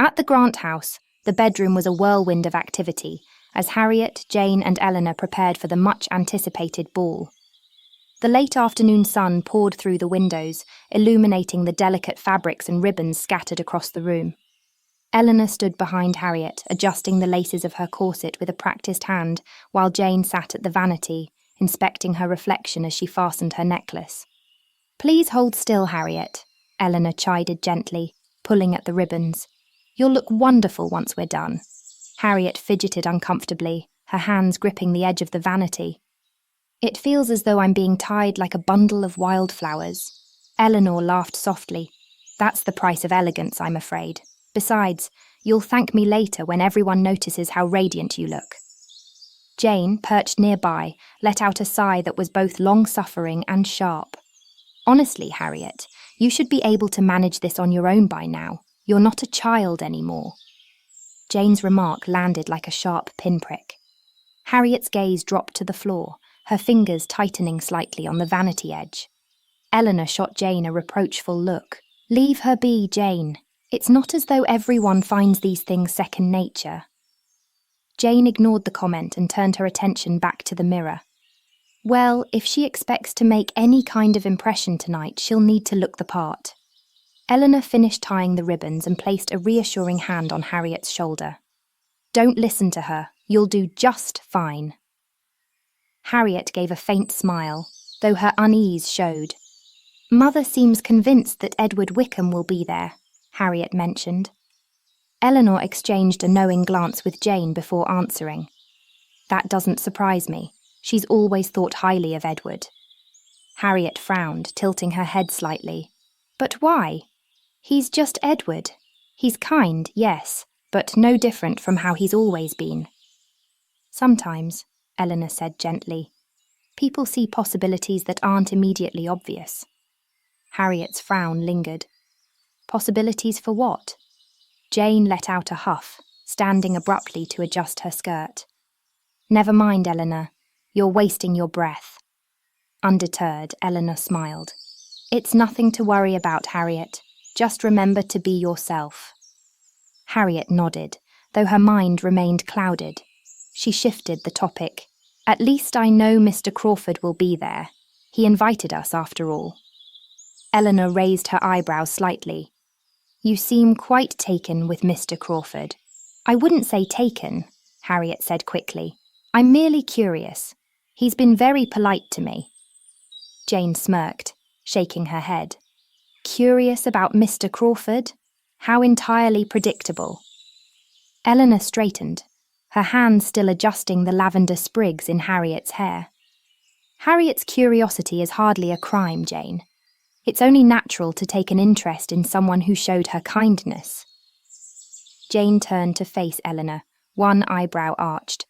At the Grant house, the bedroom was a whirlwind of activity, as Harriet, Jane and Eleanor prepared for the much-anticipated ball. The late afternoon sun poured through the windows, illuminating the delicate fabrics and ribbons scattered across the room. Eleanor stood behind Harriet, adjusting the laces of her corset with a practiced hand, while Jane sat at the vanity, inspecting her reflection as she fastened her necklace. "Please hold still, Harriet," Eleanor chided gently, pulling at the ribbons. "You'll look wonderful once we're done." Harriet fidgeted uncomfortably, her hands gripping the edge of the vanity. "It feels as though I'm being tied like a bundle of wildflowers." Eleanor laughed softly. "That's the price of elegance, I'm afraid. Besides, you'll thank me later when everyone notices how radiant you look." Jane, perched nearby, let out a sigh that was both long-suffering and sharp. "Honestly, Harriet, you should be able to manage this on your own by now. You're not a child anymore." Jane's remark landed like a sharp pinprick. Harriet's gaze dropped to the floor, her fingers tightening slightly on the vanity edge. Eleanor shot Jane a reproachful look. "Leave her be, Jane. It's not as though everyone finds these things second nature." Jane ignored the comment and turned her attention back to the mirror. "Well, if she expects to make any kind of impression tonight, she'll need to look the part." Eleanor finished tying the ribbons and placed a reassuring hand on Harriet's shoulder. "Don't listen to her. You'll do just fine." Harriet gave a faint smile, though her unease showed. "Mother seems convinced that Edward Wickham will be there," Harriet mentioned. Eleanor exchanged a knowing glance with Jane before answering. "That doesn't surprise me. She's always thought highly of Edward." Harriet frowned, tilting her head slightly. "But why? He's just Edward. He's kind, yes, but no different from how he's always been." "Sometimes," Eleanor said gently, "people see possibilities that aren't immediately obvious." Harriet's frown lingered. "Possibilities for what?" Jane let out a huff, standing abruptly to adjust her skirt. "Never mind, Eleanor. You're wasting your breath." Undeterred, Eleanor smiled. "It's nothing to worry about, Harriet. Just remember to be yourself." Harriet nodded, though her mind remained clouded. She shifted the topic. "At least I know Mr. Crawford will be there. He invited us, after all." Eleanor raised her eyebrows slightly. "You seem quite taken with Mr. Crawford." "I wouldn't say taken," Harriet said quickly. "I'm merely curious. He's been very polite to me." Jane smirked, shaking her head. "Curious about Mr. Crawford? How entirely predictable." Eleanor straightened, her hand still adjusting the lavender sprigs in Harriet's hair. "Harriet's curiosity is hardly a crime, Jane. It's only natural to take an interest in someone who showed her kindness." Jane turned to face Eleanor, one eyebrow arched.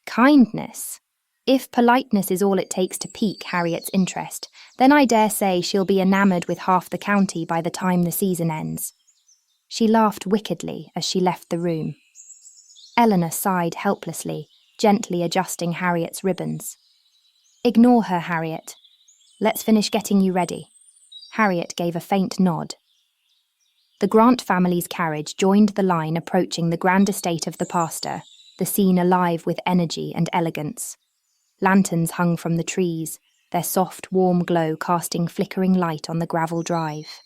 "Kindness? If politeness is all it takes to pique Harriet's interest, then I dare say she'll be enamoured with half the county by the time the season ends." She laughed wickedly as she left the room. Eleanor sighed helplessly, gently adjusting Harriet's ribbons. "Ignore her, Harriet. Let's finish getting you ready." Harriet gave a faint nod. The Grant family's carriage joined the line approaching the grand estate of the pastor, the scene alive with energy and elegance. Lanterns hung from the trees, their soft, warm glow casting flickering light on the gravel drive.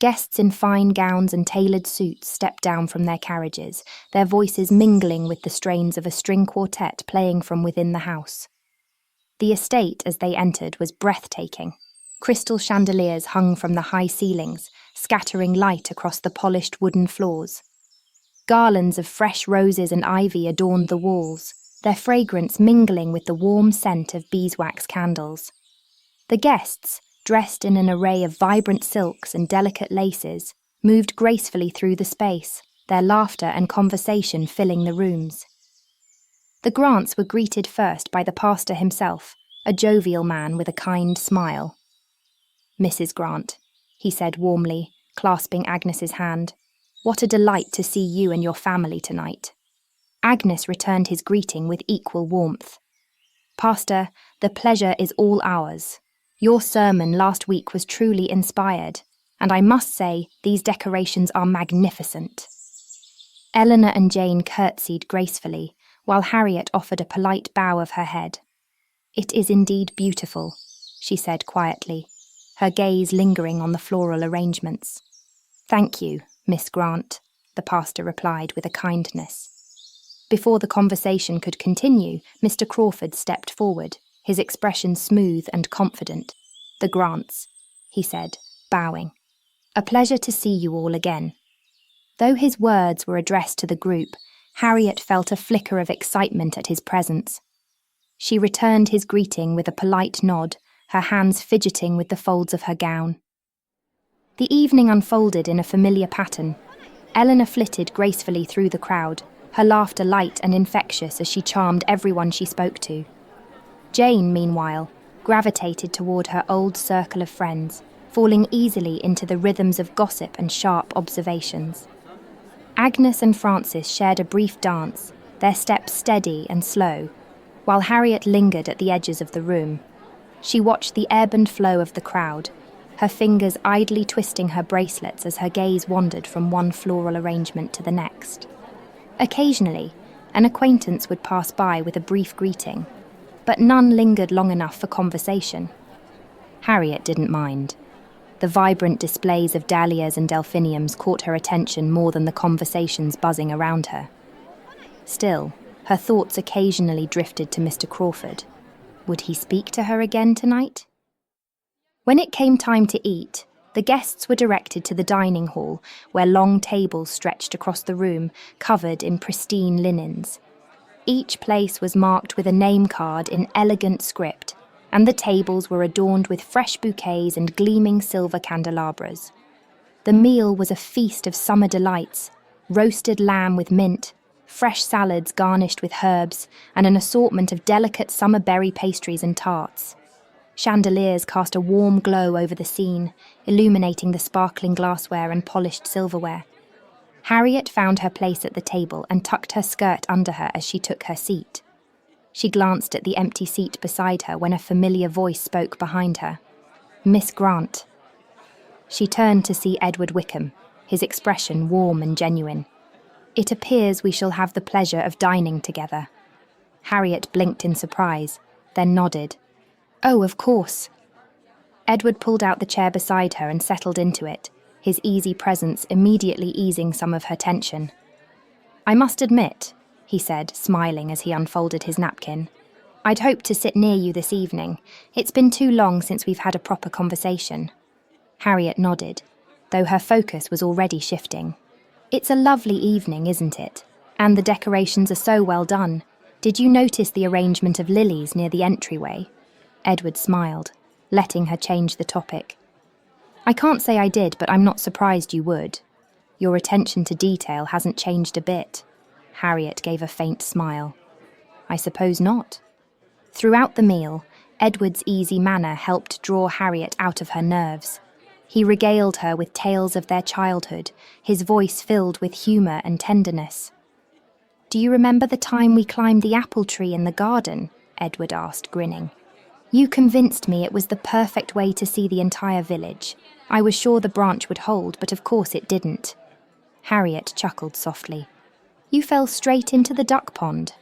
Guests in fine gowns and tailored suits stepped down from their carriages, their voices mingling with the strains of a string quartet playing from within the house. The estate, as they entered, was breathtaking. Crystal chandeliers hung from the high ceilings, scattering light across the polished wooden floors. Garlands of fresh roses and ivy adorned the walls, their fragrance mingling with the warm scent of beeswax candles. The guests, dressed in an array of vibrant silks and delicate laces, moved gracefully through the space, their laughter and conversation filling the rooms. The Grants were greeted first by the pastor himself, a jovial man with a kind smile. "Mrs. Grant," he said warmly, clasping Agnes's hand, "what a delight to see you and your family tonight." Agnes returned his greeting with equal warmth. "Pastor, the pleasure is all ours. Your sermon last week was truly inspired, and I must say these decorations are magnificent." Eleanor and Jane curtsied gracefully, while Harriet offered a polite bow of her head. "It is indeed beautiful," she said quietly, her gaze lingering on the floral arrangements. "Thank you, Miss Grant," the pastor replied with a kindness. Before the conversation could continue, Mr. Crawford stepped forward, his expression smooth and confident. "The Grants," he said, bowing. "A pleasure to see you all again." Though his words were addressed to the group, Harriet felt a flicker of excitement at his presence. She returned his greeting with a polite nod, her hands fidgeting with the folds of her gown. The evening unfolded in a familiar pattern. Eleanor flitted gracefully through the crowd, her laughter light and infectious as she charmed everyone she spoke to. Jane, meanwhile, gravitated toward her old circle of friends, falling easily into the rhythms of gossip and sharp observations. Agnes and Frances shared a brief dance, their steps steady and slow, while Harriet lingered at the edges of the room. She watched the ebb and flow of the crowd, her fingers idly twisting her bracelets as her gaze wandered from one floral arrangement to the next. Occasionally, an acquaintance would pass by with a brief greeting, but none lingered long enough for conversation. Harriet didn't mind. The vibrant displays of dahlias and delphiniums caught her attention more than the conversations buzzing around her. Still, her thoughts occasionally drifted to Mr. Crawford. Would he speak to her again tonight? When it came time to eat, the guests were directed to the dining hall, where long tables stretched across the room, covered in pristine linens. Each place was marked with a name card in elegant script, and the tables were adorned with fresh bouquets and gleaming silver candelabras. The meal was a feast of summer delights: roasted lamb with mint, fresh salads garnished with herbs, and an assortment of delicate summer berry pastries and tarts. Chandeliers cast a warm glow over the scene, illuminating the sparkling glassware and polished silverware. Harriet found her place at the table and tucked her skirt under her as she took her seat. She glanced at the empty seat beside her when a familiar voice spoke behind her. "Miss Grant." She turned to see Edward Wickham, his expression warm and genuine. "It appears we shall have the pleasure of dining together." Harriet blinked in surprise, then nodded. "Oh, of course." Edward pulled out the chair beside her and settled into it, his easy presence immediately easing some of her tension. "I must admit," he said, smiling as he unfolded his napkin, "I'd hoped to sit near you this evening. It's been too long since we've had a proper conversation." Harriet nodded, though her focus was already shifting. "It's a lovely evening, isn't it? And the decorations are so well done. Did you notice the arrangement of lilies near the entryway?" Edward smiled, letting her change the topic. "I can't say I did, but I'm not surprised you would. Your attention to detail hasn't changed a bit." Harriet gave a faint smile. "I suppose not." Throughout the meal, Edward's easy manner helped draw Harriet out of her nerves. He regaled her with tales of their childhood, his voice filled with humour and tenderness. "Do you remember the time we climbed the apple tree in the garden?" Edward asked, grinning. "You convinced me it was the perfect way to see the entire village. I was sure the branch would hold, but of course it didn't." Harriet chuckled softly. "You fell straight into the duck pond."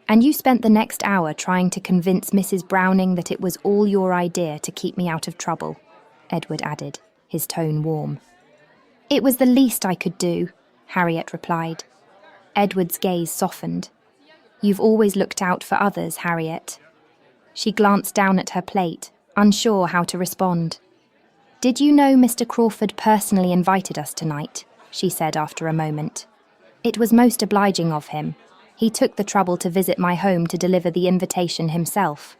"And you spent the next hour trying to convince Mrs. Browning that it was all your idea to keep me out of trouble," Edward added, his tone warm. "It was the least I could do," Harriet replied. Edward's gaze softened. "You've always looked out for others, Harriet." She glanced down at her plate, unsure how to respond. "Did you know Mr. Crawford personally invited us tonight?" she said after a moment. "It was most obliging of him. He took the trouble to visit my home to deliver the invitation himself."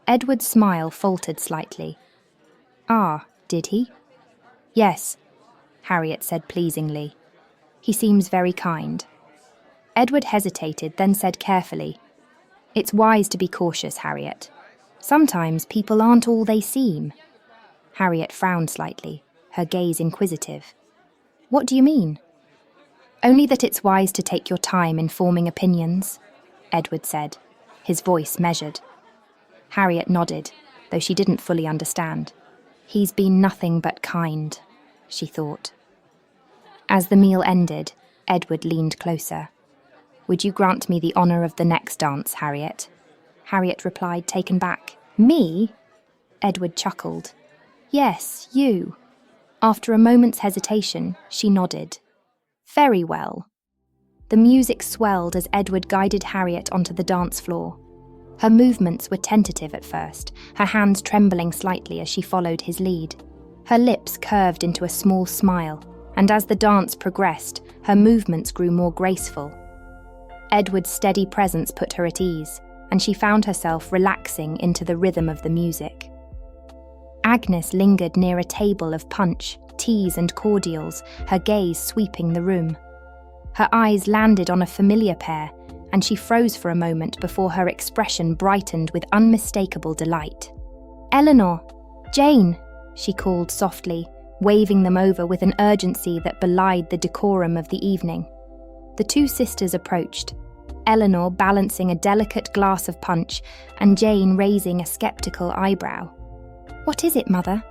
Edward's smile faltered slightly. "Ah, did he?" "Yes," Harriet said pleasingly. "He seems very kind." Edward hesitated, then said carefully, "It's wise to be cautious, Harriet. Sometimes people aren't all they seem." Harriet frowned slightly, her gaze inquisitive. "What do you mean?" "Only that it's wise to take your time in forming opinions," Edward said, his voice measured. Harriet nodded, though she didn't fully understand. He's been nothing but kind, she thought. As the meal ended, Edward leaned closer. "Would you grant me the honour of the next dance, Harriet?" Harriet replied, taken back. "Me?" Edward chuckled. "Yes, you." After a moment's hesitation, she nodded. "Very well." The music swelled as Edward guided Harriet onto the dance floor. Her movements were tentative at first, her hands trembling slightly as she followed his lead. Her lips curved into a small smile, and as the dance progressed, her movements grew more graceful. Edward's steady presence put her at ease, and she found herself relaxing into the rhythm of the music. Agnes lingered near a table of punch, teas and cordials, her gaze sweeping the room. Her eyes landed on a familiar pair, and she froze for a moment before her expression brightened with unmistakable delight. "Eleanor! Jane!" she called softly, waving them over with an urgency that belied the decorum of the evening. The two sisters approached, Eleanor balancing a delicate glass of punch and Jane raising a sceptical eyebrow. "What is it, Mother?"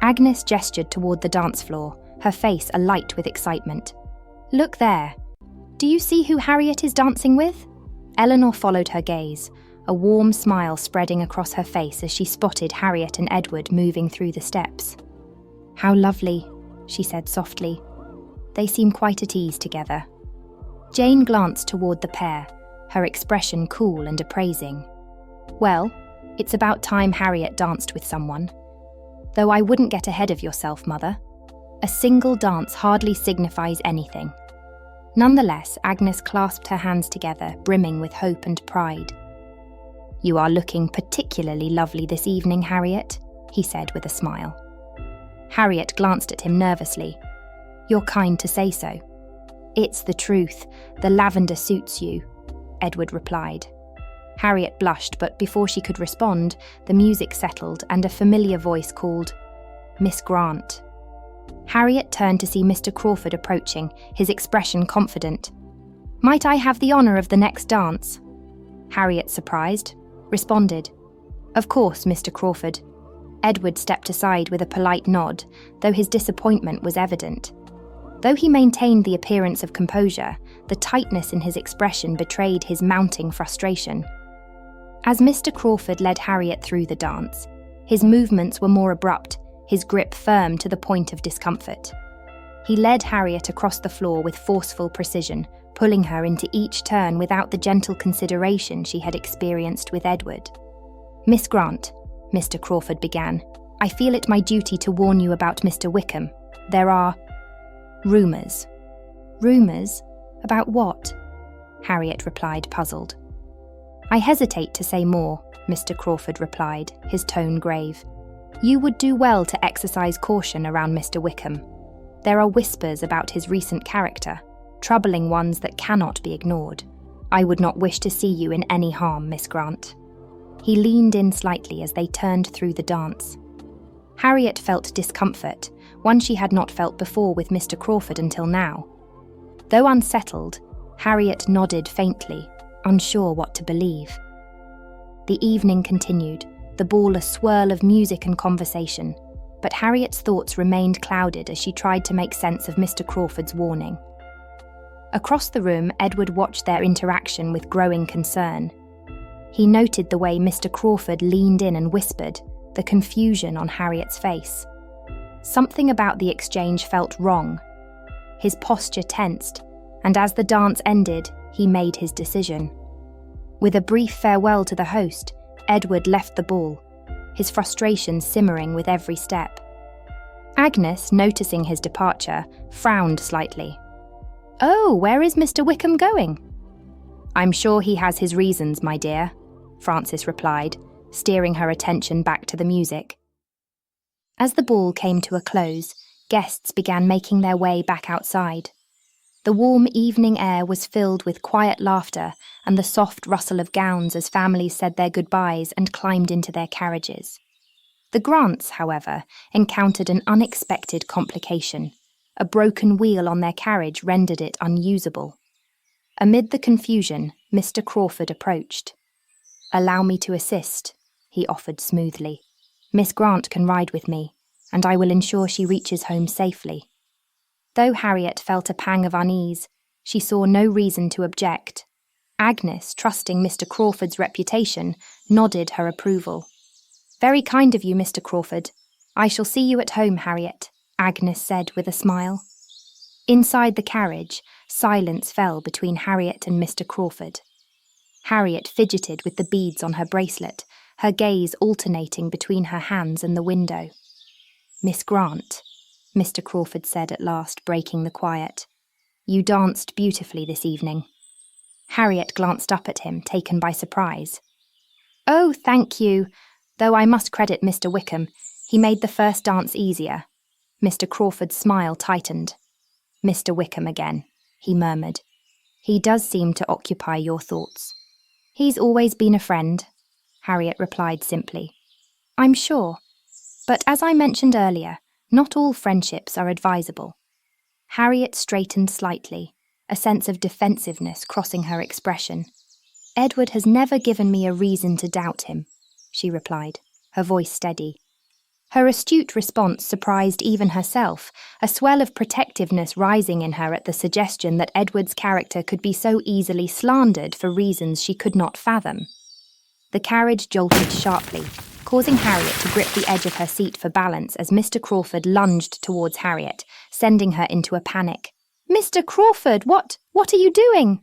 Agnes gestured toward the dance floor, her face alight with excitement. "Look there. Do you see who Harriet is dancing with?" Eleanor followed her gaze, a warm smile spreading across her face as she spotted Harriet and Edward moving through the steps. "How lovely," she said softly. "They seem quite at ease together." Jane glanced toward the pair, her expression cool and appraising. "Well, it's about time Harriet danced with someone. Though I wouldn't get ahead of yourself, Mother. A single dance hardly signifies anything." Nonetheless, Agnes clasped her hands together, brimming with hope and pride. "You are looking particularly lovely this evening, Harriet," he said with a smile. Harriet glanced at him nervously. "You're kind to say so." "It's the truth. The lavender suits you," Edward replied. Harriet blushed, but before she could respond, the music settled and a familiar voice called, "Miss Grant." Harriet turned to see Mr. Crawford approaching, his expression confident. "Might I have the honour of the next dance?" Harriet, surprised, responded, "Of course, Mr. Crawford." Edward stepped aside with a polite nod, though his disappointment was evident. Though he maintained the appearance of composure, the tightness in his expression betrayed his mounting frustration. As Mr. Crawford led Harriet through the dance, his movements were more abrupt, his grip firm to the point of discomfort. He led Harriet across the floor with forceful precision, pulling her into each turn without the gentle consideration she had experienced with Edward. "Miss Grant," Mr. Crawford began, "I feel it my duty to warn you about Mr. Wickham. There are rumours." "Rumours? About what?" Harriet replied, puzzled. "I hesitate to say more," Mr. Crawford replied, his tone grave. "You would do well to exercise caution around Mr. Wickham. There are whispers about his recent character, troubling ones that cannot be ignored. I would not wish to see you in any harm, Miss Grant." He leaned in slightly as they turned through the dance. Harriet felt discomfort, one she had not felt before with Mr. Crawford until now. Though unsettled, Harriet nodded faintly, unsure what to believe. The evening continued, the ball a swirl of music and conversation, but Harriet's thoughts remained clouded as she tried to make sense of Mr. Crawford's warning. Across the room, Edward watched their interaction with growing concern. He noted the way Mr. Crawford leaned in and whispered, the confusion on Harriet's face. Something about the exchange felt wrong. His posture tensed, and as the dance ended, he made his decision. With a brief farewell to the host, Edward left the ball, his frustration simmering with every step. Agnes, noticing his departure, frowned slightly. "Oh, where is Mr. Wickham going?" "I'm sure he has his reasons, my dear," Frances replied, steering her attention back to the music. As the ball came to a close, guests began making their way back outside. The warm evening air was filled with quiet laughter and the soft rustle of gowns as families said their goodbyes and climbed into their carriages. The Grants, however, encountered an unexpected complication. A broken wheel on their carriage rendered it unusable. Amid the confusion, Mr. Crawford approached. "Allow me to assist," he offered smoothly. "Miss Grant can ride with me, and I will ensure she reaches home safely." Though Harriet felt a pang of unease, She saw no reason to object. Agnes, trusting Mr. Crawford's reputation, nodded her approval. "Very kind of you, Mr. Crawford. I shall see you at home, Harriet," Agnes said with a smile. Inside the carriage, silence fell between Harriet and Mr. Crawford. Harriet fidgeted with the beads on her bracelet, her gaze alternating between her hands and the window. "Miss Grant," Mr. Crawford said at last, breaking the quiet, "you danced beautifully this evening." Harriet glanced up at him, taken by surprise. "Oh, thank you, though I must credit Mr. Wickham. He made the first dance easier." Mr. Crawford's smile tightened. "Mr. Wickham again," he murmured. "He does seem to occupy your thoughts." "He's always been a friend," Harriet replied simply. "I'm sure. But as I mentioned earlier, not all friendships are advisable." Harriet straightened slightly, a sense of defensiveness crossing her expression. "Edward has never given me a reason to doubt him," she replied, her voice steady. Her astute response surprised even herself, a swell of protectiveness rising in her at the suggestion that Edward's character could be so easily slandered for reasons she could not fathom. The carriage jolted sharply, causing Harriet to grip the edge of her seat for balance as Mr. Crawford lunged towards Harriet, sending her into a panic. "Mr. Crawford, what are you doing?"